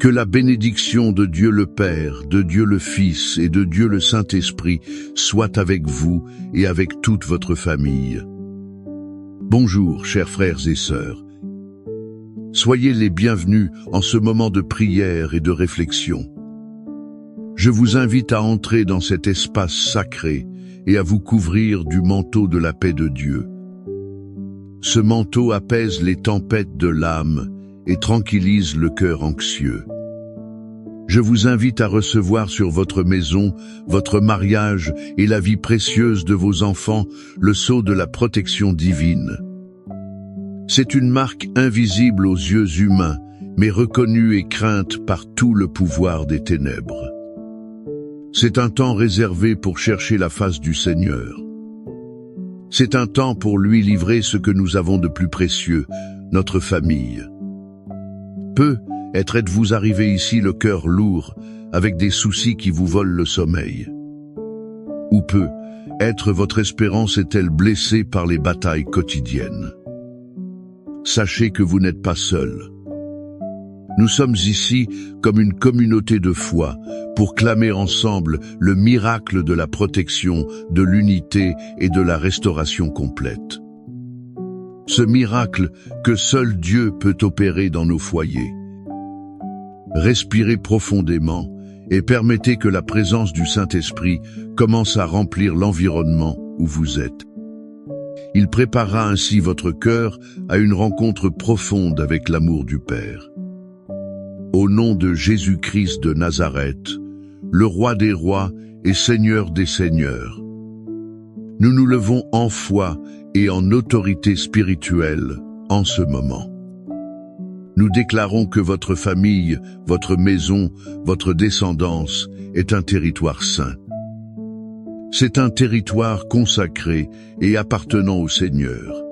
Que la bénédiction de Dieu le Père, de Dieu le Fils et de Dieu le Saint-Esprit soit avec vous et avec toute votre famille. Bonjour, chers frères et sœurs. Soyez les bienvenus en ce moment de prière et de réflexion. Je vous invite à entrer dans cet espace sacré et à vous couvrir du manteau de la paix de Dieu. Ce manteau apaise les tempêtes de l'âme et tranquillise le cœur anxieux. Je vous invite à recevoir sur votre maison, votre mariage et la vie précieuse de vos enfants le sceau de la protection divine. C'est une marque invisible aux yeux humains, mais reconnue et crainte par tout le pouvoir des ténèbres. C'est un temps réservé pour chercher la face du Seigneur. C'est un temps pour lui livrer ce que nous avons de plus précieux, notre famille. Peut-être êtes-vous arrivé ici le cœur lourd, avec des soucis qui vous volent le sommeil. Ou peut-être votre espérance est-elle blessée par les batailles quotidiennes. Sachez que vous n'êtes pas seul. Nous sommes ici comme une communauté de foi pour clamer ensemble le miracle de la protection, de l'unité et de la restauration complète. Ce miracle que seul Dieu peut opérer dans nos foyers. Respirez profondément et permettez que la présence du Saint-Esprit commence à remplir l'environnement où vous êtes. Il préparera ainsi votre cœur à une rencontre profonde avec l'amour du Père. Au nom de Jésus-Christ de Nazareth, le Roi des rois et Seigneur des seigneurs, nous nous levons en foi et en autorité spirituelle en ce moment. Nous déclarons que votre famille, votre maison, votre descendance est un territoire saint. C'est un territoire consacré et appartenant au Seigneur.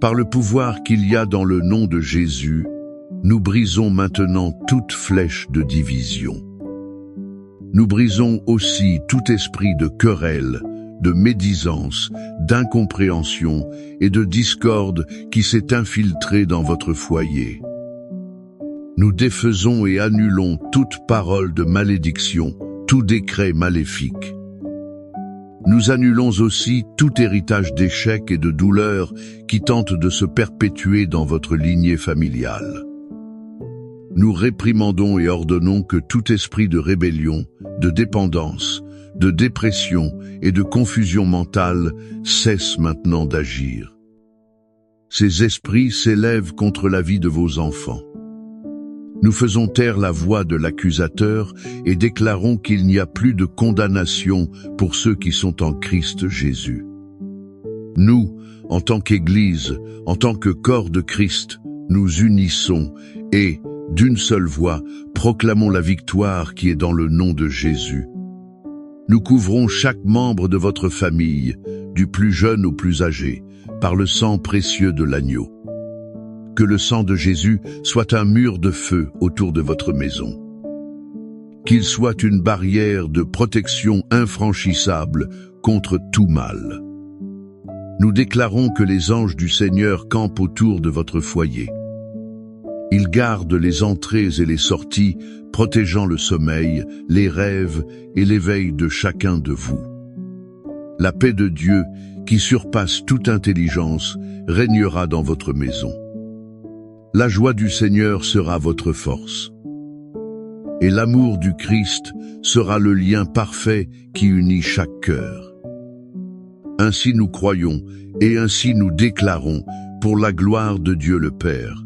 Par le pouvoir qu'il y a dans le nom de Jésus, nous brisons maintenant toute flèche de division. Nous brisons aussi tout esprit de querelle, de médisance, d'incompréhension et de discorde qui s'est infiltré dans votre foyer. Nous défaisons et annulons toute parole de malédiction, tout décret maléfique. Nous annulons aussi tout héritage d'échecs et de douleurs qui tentent de se perpétuer dans votre lignée familiale. Nous réprimandons et ordonnons que tout esprit de rébellion, de dépendance, de dépression et de confusion mentale cesse maintenant d'agir. Ces esprits s'élèvent contre la vie de vos enfants. Nous faisons taire la voix de l'accusateur et déclarons qu'il n'y a plus de condamnation pour ceux qui sont en Christ Jésus. Nous, en tant qu'Église, en tant que corps de Christ, nous unissons et, d'une seule voix, proclamons la victoire qui est dans le nom de Jésus. Nous couvrons chaque membre de votre famille, du plus jeune au plus âgé, par le sang précieux de l'agneau. Que le sang de Jésus soit un mur de feu autour de votre maison. Qu'il soit une barrière de protection infranchissable contre tout mal. Nous déclarons que les anges du Seigneur campent autour de votre foyer. Ils gardent les entrées et les sorties, protégeant le sommeil, les rêves et l'éveil de chacun de vous. La paix de Dieu, qui surpasse toute intelligence, régnera dans votre maison. La joie du Seigneur sera votre force. Et l'amour du Christ sera le lien parfait qui unit chaque cœur. Ainsi nous croyons et ainsi nous déclarons pour la gloire de Dieu le Père.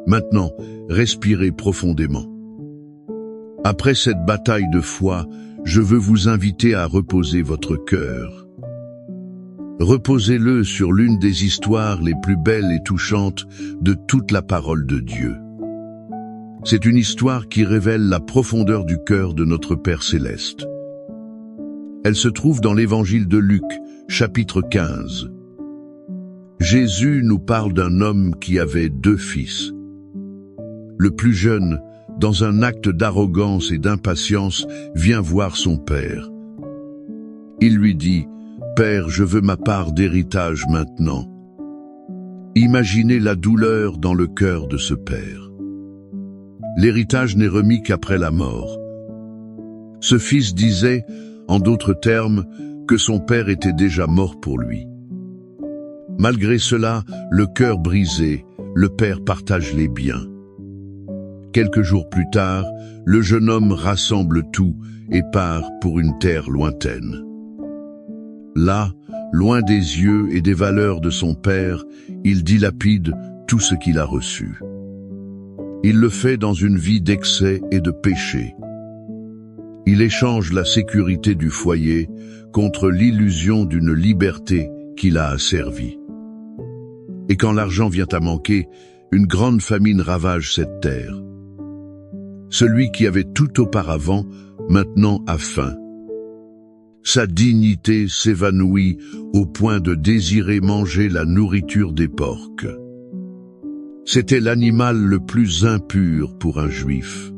Maintenant, respirez profondément. Après cette bataille de foi, je veux vous inviter à reposer votre cœur. Reposez-le sur l'une des histoires les plus belles et touchantes de toute la parole de Dieu. C'est une histoire qui révèle la profondeur du cœur de notre Père céleste. Elle se trouve dans l'évangile de Luc, chapitre 15. Jésus nous parle d'un homme qui avait 2 fils. Le plus jeune, dans un acte d'arrogance et d'impatience, vient voir son père. Il lui dit « Père, je veux ma part d'héritage maintenant. » Imaginez la douleur dans le cœur de ce père. l'héritage n'est remis qu'après la mort. Ce fils disait, en d'autres termes, que son père était déjà mort pour lui. Malgré cela, le cœur brisé, le père partage les biens. Quelques jours plus tard, le jeune homme rassemble tout et part pour une terre lointaine. Là, loin des yeux et des valeurs de son père, il dilapide tout ce qu'il a reçu. Il le fait dans une vie d'excès et de péché. Il échange la sécurité du foyer contre l'illusion d'une liberté qu'il a asservie. Et quand l'argent vient à manquer, une grande famine ravage cette terre. Celui qui avait tout auparavant, maintenant a faim. Sa dignité s'évanouit au point de désirer manger la nourriture des porcs. C'était l'animal le plus impur pour un juif.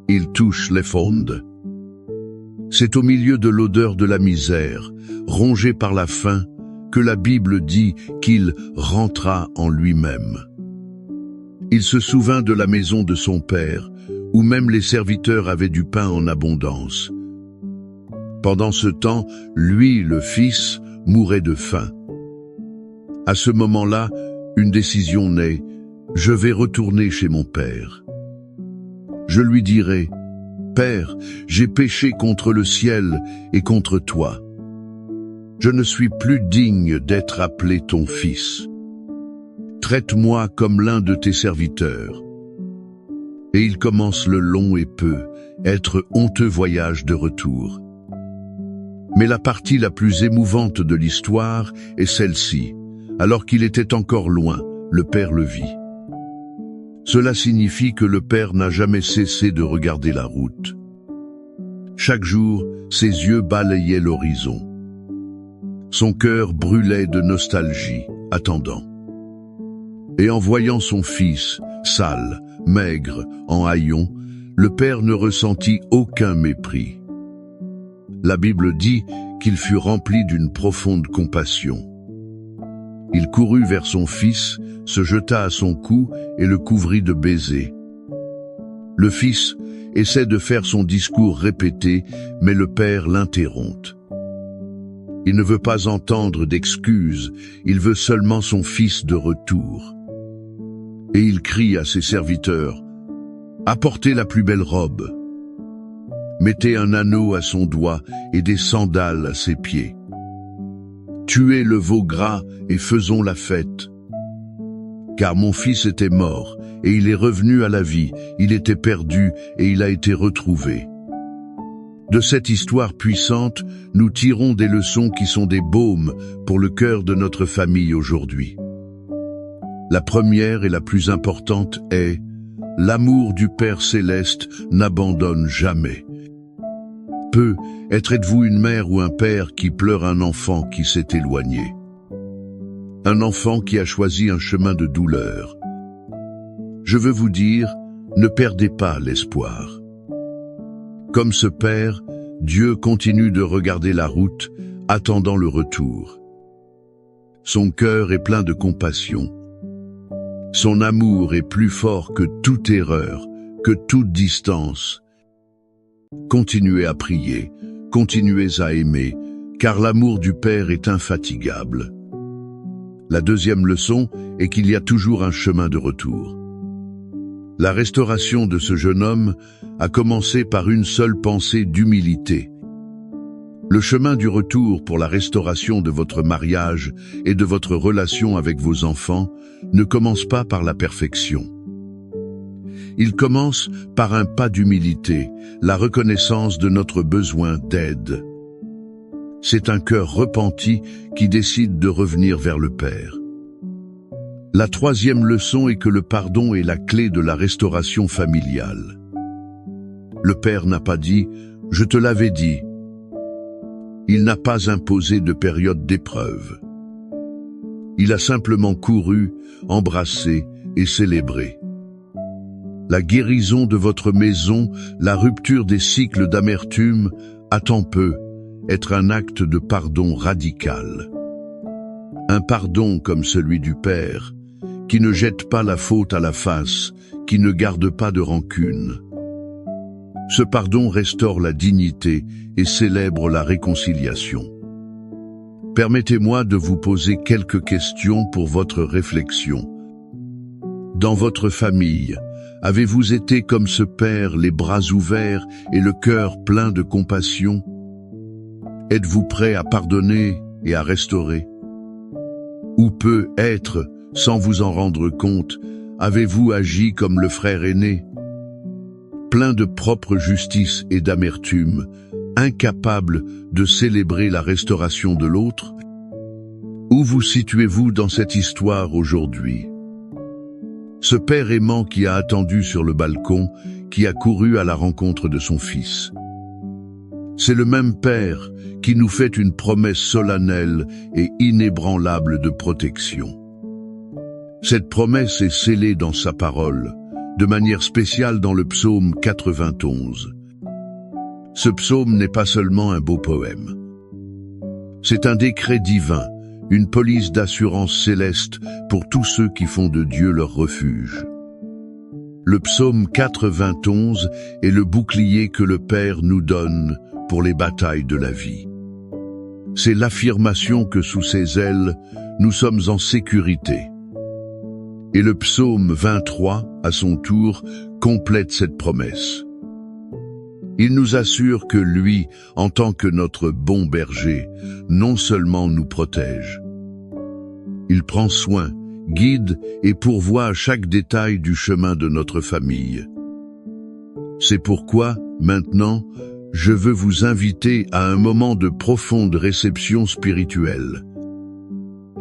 Il touche les fondes. C'est au milieu de l'odeur de la misère, rongé par la faim, que la Bible dit qu'il rentra en lui-même. Il se souvint de la maison de son père, où même les serviteurs avaient du pain en abondance. Pendant ce temps, lui, le fils, mourait de faim. À ce moment-là, une décision naît. Je vais retourner chez mon père. Je lui dirai, Père, j'ai péché contre le ciel et contre toi. Je ne suis plus digne d'être appelé ton fils. Traite-moi comme l'un de tes serviteurs. Et il commence le long et peu, être honteux voyage de retour. Mais la partie la plus émouvante de l'histoire est celle-ci. Alors qu'il était encore loin, le père le vit. Cela signifie que le père n'a jamais cessé de regarder la route. Chaque jour, ses yeux balayaient l'horizon. Son cœur brûlait de nostalgie, attendant. Et en voyant son fils, sale, maigre, en haillons, le père ne ressentit aucun mépris. La Bible dit qu'il fut rempli d'une profonde compassion. Il courut vers son fils, se jeta à son cou et le couvrit de baisers. Le fils essaie de faire son discours répété, mais le père l'interrompt. Il ne veut pas entendre d'excuses, il veut seulement son fils de retour. Et il crie à ses serviteurs, « Apportez la plus belle robe. Mettez un anneau à son doigt et des sandales à ses pieds. Tuez le veau gras et faisons la fête. Car mon fils était mort, et il est revenu à la vie, il était perdu, et il a été retrouvé. » De cette histoire puissante, nous tirons des leçons qui sont des baumes pour le cœur de notre famille aujourd'hui. La première et la plus importante est « L'amour du Père Céleste n'abandonne jamais ». Peu êtes-vous une mère ou un père qui pleure un enfant qui s'est éloigné. Un enfant qui a choisi un chemin de douleur. Je veux vous dire, ne perdez pas l'espoir. Comme ce père, Dieu continue de regarder la route, attendant le retour. Son cœur est plein de compassion. Son amour est plus fort que toute erreur, que toute distance. Continuez à prier, continuez à aimer, car l'amour du Père est infatigable. La deuxième leçon est qu'il y a toujours un chemin de retour. La restauration de ce jeune homme a commencé par une seule pensée d'humilité. Le chemin du retour pour la restauration de votre mariage et de votre relation avec vos enfants ne commence pas par la perfection. Il commence par un pas d'humilité, la reconnaissance de notre besoin d'aide. C'est un cœur repenti qui décide de revenir vers le Père. La troisième leçon est que le pardon est la clé de la restauration familiale. Le Père n'a pas dit « je te l'avais dit ». Il n'a pas imposé de période d'épreuve. Il a simplement couru, embrassé et célébré. La guérison de votre maison, la rupture des cycles d'amertume, attend peu, être un acte de pardon radical. Un pardon comme celui du Père, qui ne jette pas la faute à la face, qui ne garde pas de rancune. Ce pardon restaure la dignité et célèbre la réconciliation. Permettez-moi de vous poser quelques questions pour votre réflexion. Dans votre famille, avez-vous été comme ce père, les bras ouverts et le cœur plein de compassion? Êtes-vous prêt à pardonner et à restaurer? Ou peut-être, sans vous en rendre compte, avez-vous agi comme le frère aîné? Plein de propre justice et d'amertume, incapable de célébrer la restauration de l'autre? Où vous situez-vous dans cette histoire aujourd'hui? Ce père aimant qui a attendu sur le balcon, qui a couru à la rencontre de son fils. C'est le même père qui nous fait une promesse solennelle et inébranlable de protection. Cette promesse est scellée dans sa parole, de manière spéciale dans le psaume 91. Ce psaume n'est pas seulement un beau poème. C'est un décret divin, une police d'assurance céleste pour tous ceux qui font de Dieu leur refuge. Le psaume 91 est le bouclier que le Père nous donne pour les batailles de la vie. C'est l'affirmation que sous ses ailes, nous sommes en sécurité. Et le psaume 23, à son tour, complète cette promesse. Il nous assure que lui, en tant que notre bon berger, non seulement nous protège. Il prend soin, guide et pourvoit à chaque détail du chemin de notre famille. C'est pourquoi, maintenant, je veux vous inviter à un moment de profonde réception spirituelle.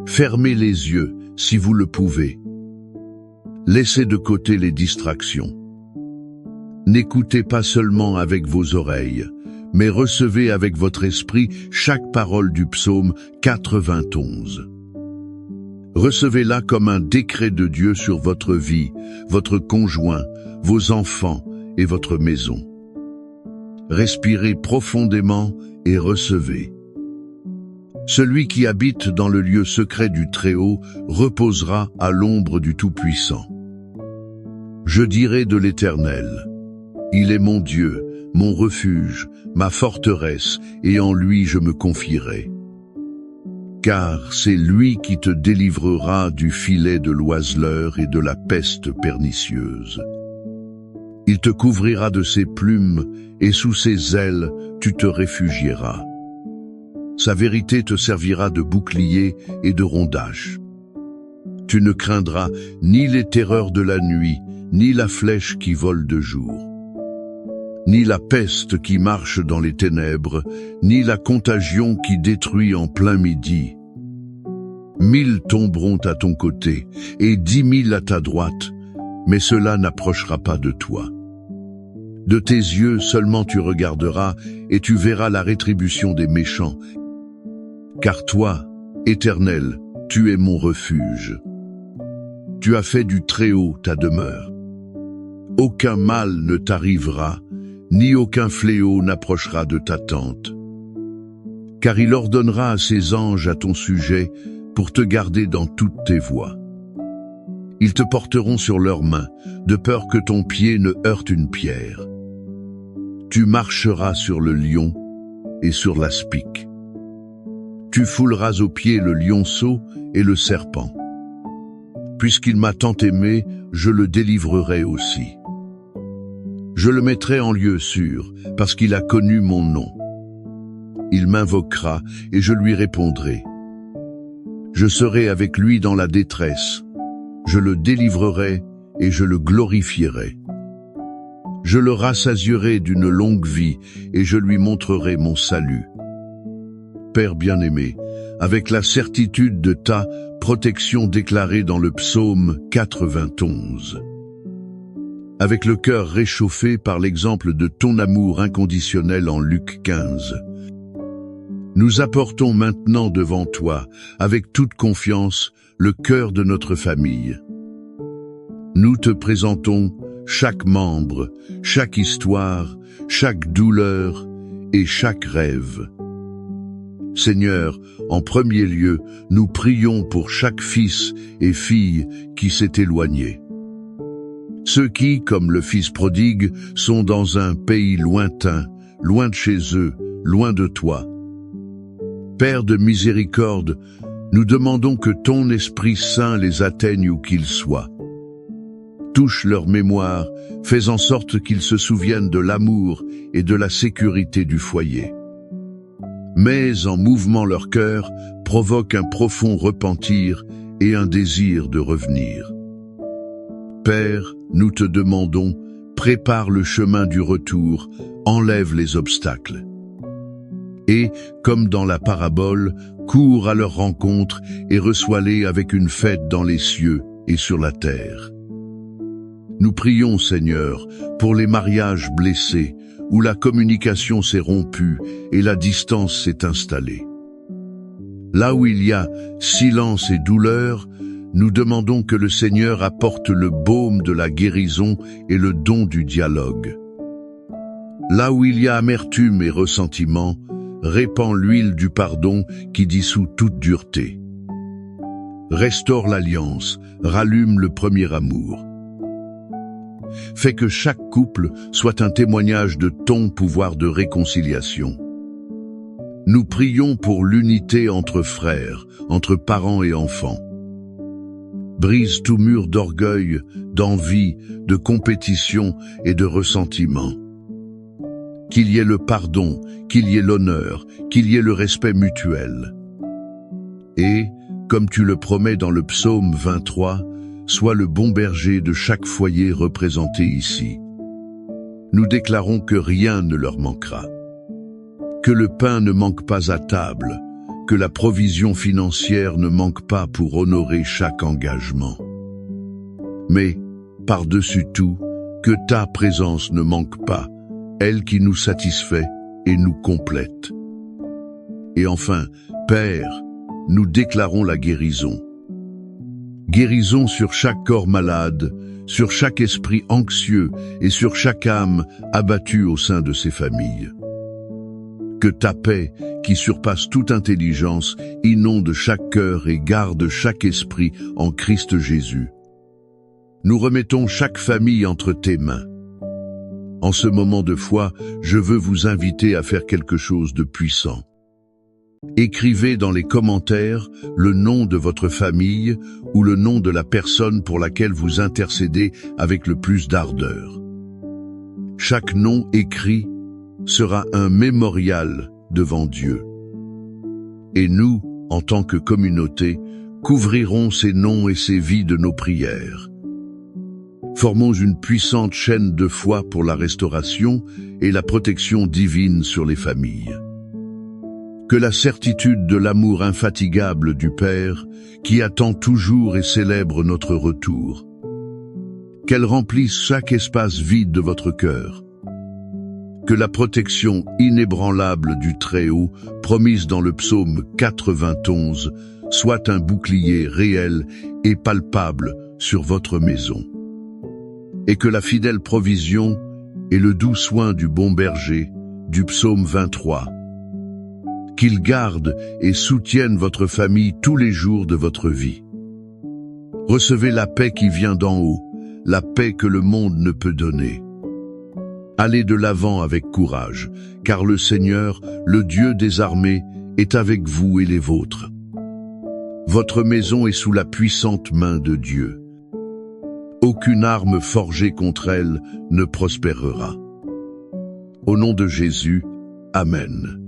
Fermez les yeux, si vous le pouvez. Laissez de côté les distractions. N'écoutez pas seulement avec vos oreilles, mais recevez avec votre esprit chaque parole du psaume 91. Recevez-la comme un décret de Dieu sur votre vie, votre conjoint, vos enfants et votre maison. Respirez profondément et recevez. Celui qui habite dans le lieu secret du Très-Haut reposera à l'ombre du Tout-Puissant. Je dirai de l'Éternel: il est mon Dieu, mon refuge, ma forteresse, et en lui je me confierai. Car c'est lui qui te délivrera du filet de l'oiseleur et de la peste pernicieuse. Il te couvrira de ses plumes, et sous ses ailes tu te réfugieras. Sa vérité te servira de bouclier et de rondage. Tu ne craindras ni les terreurs de la nuit, ni la flèche qui vole de jour, ni la peste qui marche dans les ténèbres, ni la contagion qui détruit en plein midi. 1000 tomberont à ton côté, et 10 000 à ta droite, mais cela n'approchera pas de toi. De tes yeux seulement tu regarderas, et tu verras la rétribution des méchants. Car toi, Éternel, tu es mon refuge. Tu as fait du Très-Haut ta demeure. Aucun mal ne t'arrivera, ni aucun fléau n'approchera de ta tente. Car il ordonnera à ses anges à ton sujet pour te garder dans toutes tes voies. Ils te porteront sur leurs mains, de peur que ton pied ne heurte une pierre. Tu marcheras sur le lion et sur l'aspic. Tu fouleras aux pieds le lionceau et le serpent. Puisqu'il m'a tant aimé, je le délivrerai aussi. Je le mettrai en lieu sûr, parce qu'il a connu mon nom. Il m'invoquera et je lui répondrai. Je serai avec lui dans la détresse. Je le délivrerai et je le glorifierai. Je le rassasierai d'une longue vie et je lui montrerai mon salut. Père bien-aimé, avec la certitude de ta protection déclarée dans le psaume 91. Avec le cœur réchauffé par l'exemple de ton amour inconditionnel en Luc 15. Nous apportons maintenant devant toi, avec toute confiance, le cœur de notre famille. Nous te présentons chaque membre, chaque histoire, chaque douleur et chaque rêve. Seigneur, en premier lieu, nous prions pour chaque fils et fille qui s'est éloigné. Ceux qui, comme le fils prodigue, sont dans un pays lointain, loin de chez eux, loin de toi. Père de miséricorde, nous demandons que ton Esprit Saint les atteigne où qu'ils soient. Touche leur mémoire, fais en sorte qu'ils se souviennent de l'amour et de la sécurité du foyer. Mets en mouvement leur cœur, provoque un profond repentir et un désir de revenir. Père, nous te demandons, prépare le chemin du retour, enlève les obstacles. Et, comme dans la parabole, cours à leur rencontre et reçois-les avec une fête dans les cieux et sur la terre. Nous prions, Seigneur, pour les mariages blessés, où la communication s'est rompue et la distance s'est installée. Là où il y a silence et douleur, nous demandons que le Seigneur apporte le baume de la guérison et le don du dialogue. Là où il y a amertume et ressentiment, répand l'huile du pardon qui dissout toute dureté. Restaure l'alliance, rallume le premier amour. Fais que chaque couple soit un témoignage de ton pouvoir de réconciliation. Nous prions pour l'unité entre frères, entre parents et enfants. Brise tout mur d'orgueil, d'envie, de compétition et de ressentiment. Qu'il y ait le pardon, qu'il y ait l'honneur, qu'il y ait le respect mutuel. Et, comme tu le promets dans le psaume 23, sois le bon berger de chaque foyer représenté ici. Nous déclarons que rien ne leur manquera. Que le pain ne manque pas à table, que la provision financière ne manque pas pour honorer chaque engagement. Mais, par-dessus tout, que ta présence ne manque pas, elle qui nous satisfait et nous complète. Et enfin, Père, nous déclarons la guérison. Guérison sur chaque corps malade, sur chaque esprit anxieux et sur chaque âme abattue au sein de ces familles. Que ta paix, qui surpasse toute intelligence, inonde chaque cœur et garde chaque esprit en Christ Jésus. Nous remettons chaque famille entre tes mains. En ce moment de foi, je veux vous inviter à faire quelque chose de puissant. Écrivez dans les commentaires le nom de votre famille ou le nom de la personne pour laquelle vous intercédez avec le plus d'ardeur. Chaque nom écrit sera un mémorial devant Dieu. Et nous, en tant que communauté, couvrirons ces noms et ces vies de nos prières. Formons une puissante chaîne de foi pour la restauration et la protection divine sur les familles. Que la certitude de l'amour infatigable du Père, qui attend toujours et célèbre notre retour, qu'elle remplisse chaque espace vide de votre cœur. Que la protection inébranlable du Très-Haut, promise dans le psaume 91, soit un bouclier réel et palpable sur votre maison. Et que la fidèle provision et le doux soin du bon berger, du psaume 23, qu'il garde et soutienne votre famille tous les jours de votre vie. Recevez la paix qui vient d'en haut, la paix que le monde ne peut donner. Allez de l'avant avec courage, car le Seigneur, le Dieu des armées, est avec vous et les vôtres. Votre maison est sous la puissante main de Dieu. Aucune arme forgée contre elle ne prospérera. Au nom de Jésus, Amen.